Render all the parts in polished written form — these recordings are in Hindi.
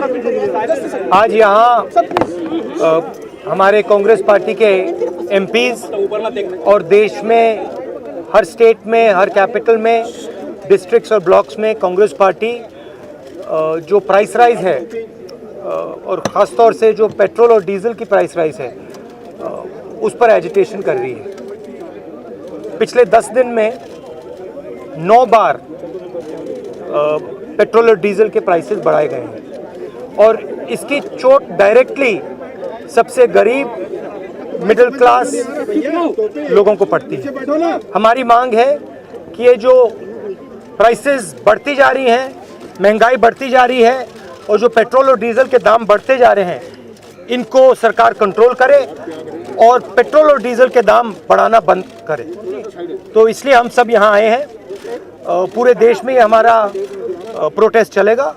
आज यहाँ हमारे कांग्रेस पार्टी के एमपीज और देश में हर स्टेट में, हर कैपिटल में, डिस्ट्रिक्ट्स और ब्लॉक्स में कांग्रेस पार्टी जो प्राइस राइज है और ख़ास तौर से जो पेट्रोल और डीजल की प्राइस राइज है उस पर एजिटेशन कर रही है। पिछले 10 दिन में 9 बार पेट्रोल और डीजल के प्राइसेस बढ़ाए गए हैं और इसकी चोट डायरेक्टली सबसे गरीब मिडिल क्लास लोगों को पड़ती है। हमारी मांग है कि ये जो प्राइसेस बढ़ती जा रही हैं, महंगाई बढ़ती जा रही है और जो पेट्रोल और डीजल के दाम बढ़ते जा रहे हैं, इनको सरकार कंट्रोल करे और पेट्रोल और डीजल के दाम बढ़ाना बंद करे। तो इसलिए हम सब यहाँ आए हैं। पूरे देश में हमारा प्रोटेस्ट चलेगा,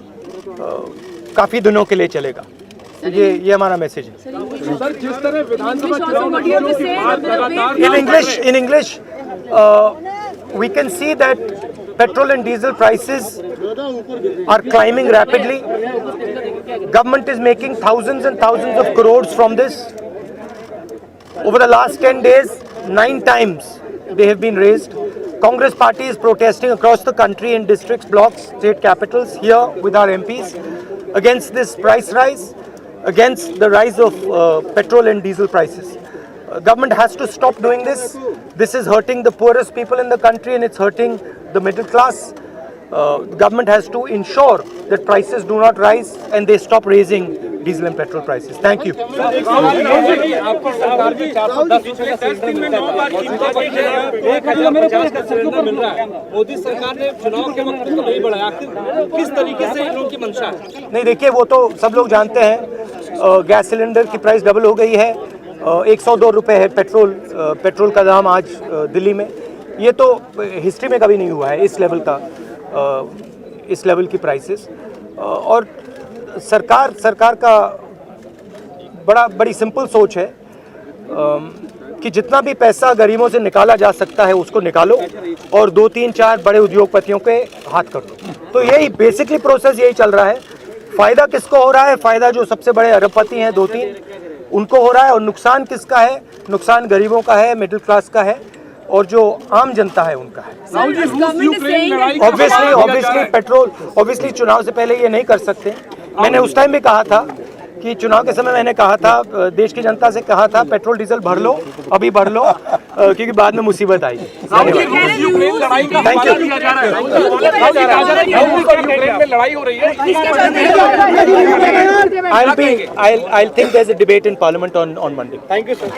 काफ़ी दिनों के लिए चलेगा। ये हमारा मैसेज है। सर, जिस तरह विधानसभा चुनाव की बात लगातार in English, we can see that petrol and diesel prices are climbing rapidly. Government is making thousands and thousands of crores from this. Over the last 10 days, 9 times they have been raised. Congress party is protesting across the country in districts, blocks, state capitals, here with our MPs against this price rise, against the rise of petrol and diesel prices. Government has to stop doing this. This is hurting the poorest people in the country and it's hurting the middle class. Government has to ensure that prices do not rise and they stop raising diesel and petrol prices. Thank you. Modi सरकार ने चुनाव के वक्त तो नहीं बढ़ाया, किस तरीके से लोगों की मंशा है? नहीं, देखिए, वो तो सब लोग जानते हैं। गैस सिलेंडर की प्राइस डबल हो गई है। 102 रुपये है पेट्रोल का दाम आज दिल्ली में। ये तो हिस्ट्री में कभी नहीं हुआ है इस लेवल की प्राइसेस। और सरकार का बड़ी सिंपल सोच है कि जितना भी पैसा गरीबों से निकाला जा सकता है उसको निकालो और 2, 3, 4 बड़े उद्योगपतियों के हाथ कर दो। तो यही बेसिकली प्रोसेस यही चल रहा है। फ़ायदा किसको हो रहा है? फ़ायदा जो सबसे बड़े अरबपति हैं 2-3 उनको हो रहा है। और नुकसान किसका है? नुकसान गरीबों का है, मिडिल क्लास का है और जो आम जनता है उनका है। ऑब्वियसली चुनाव से पहले ये नहीं कर सकते। मैंने उस टाइम भी कहा था कि चुनाव के समय मैंने कहा था, देश की जनता से कहा था, पेट्रोल डीजल भर लो, अभी भर लो, क्योंकि बाद में मुसीबत आएगी। Thank you. लड़ाई हो रही है। I'll think there's a debate in Parliament on Monday. Thank you, sir.